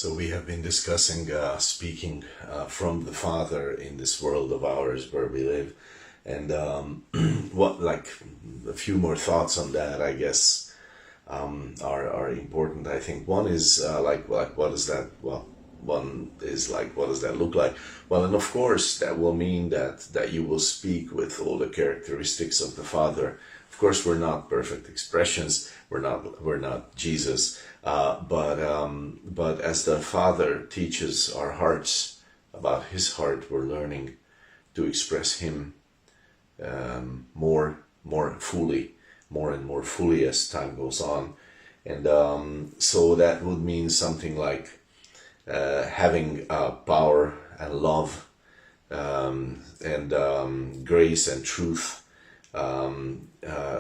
So we have been discussing speaking from the Father in this world of ours where we live, and what like a few more thoughts on that, I guess, are important. I think one is like what is that? Well, one is like what does that look like? Well, and of course that will mean that you will speak with all the characteristics of the Father. Of course, we're not perfect expressions. We're not Jesus. But as the Father teaches our hearts about His heart, we're learning to express Him more fully, more and more fully as time goes on. And so that would mean something like having power and love and grace and truth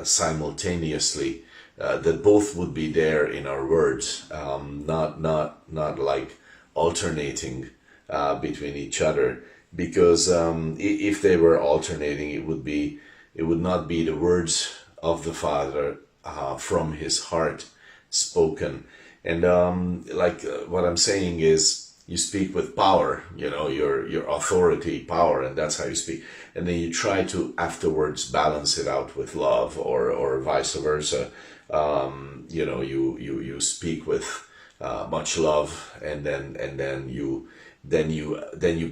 simultaneously. That both would be there in our words, not like alternating between each other. Because if they were alternating, it would not be the words of the Father from His heart spoken. And what I'm saying is, you speak with power, your authority, power, and that's how you speak. And then you try to afterwards balance it out with love, or vice versa. You speak with much love, and then you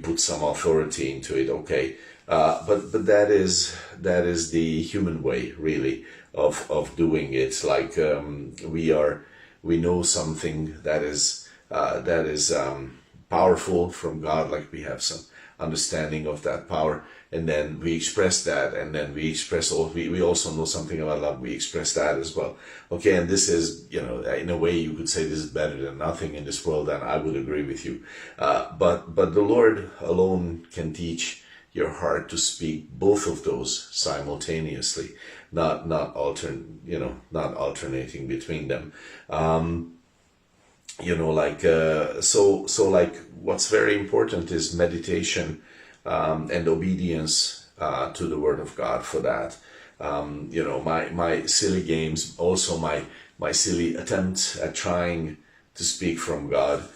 put some authority into it. Okay, but that is the human way, really, of doing it. Like we know something that is powerful from God, like we have some understanding of that power, and then we express that, and then we express we also know something about love, we express that as well. Okay, and this is, in a way you could say this is better than nothing in this world, and I would agree with you. But the Lord alone can teach your heart to speak both of those simultaneously, not alternating between them. So like what's very important is meditation and obedience to the Word of God for that. My silly games, also my silly attempts at trying to speak from God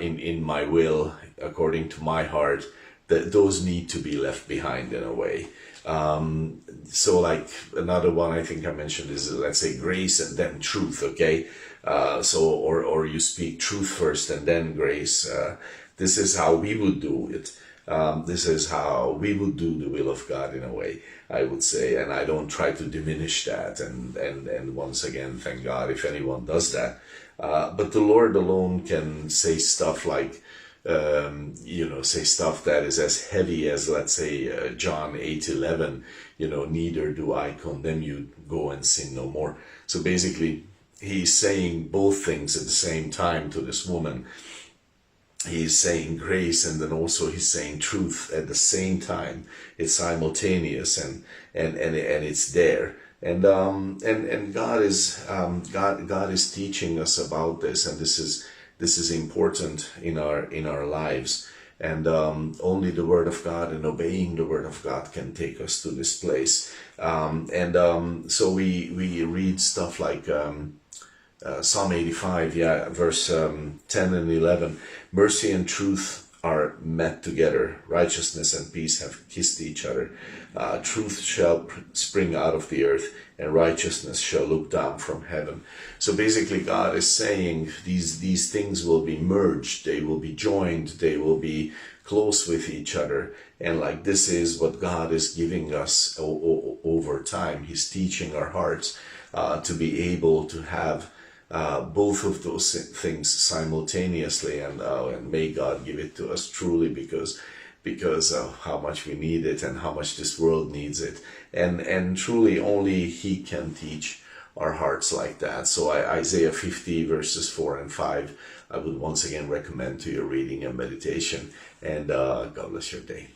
in my will, according to my heart, those need to be left behind in a way. So like another one I think I mentioned is, let's say, grace and then truth. Okay. Or you speak truth first and then grace. This is how we would do it. This is how we would do the will of God in a way, I would say. And I don't try to diminish that. And once again, thank God if anyone does that. But the Lord alone can say stuff like, say stuff that is as heavy as, let's say, John 8:11, neither do I condemn you, go and sin no more. So basically, He's saying both things at the same time to this woman. He's saying grace, and then also He's saying truth at the same time. It's simultaneous, and it's there. And God is teaching us about this, and this is important in our lives. And only the Word of God and obeying the Word of God can take us to this place. So we read stuff like Psalm 85, verse 10 and 11. Mercy and truth are met together. Righteousness and peace have kissed each other. Truth shall spring out of the earth, and righteousness shall look down from heaven. So basically, God is saying these things will be merged. They will be joined. They will be close with each other. And like this is what God is giving us over time. He's teaching our hearts to be able to have both of those things simultaneously, and may God give it to us truly, because of how much we need it and how much this world needs it, and truly only He can teach our hearts like that. So Isaiah 50 verses 4 and 5 I would once again recommend to your reading and meditation, and God bless your day.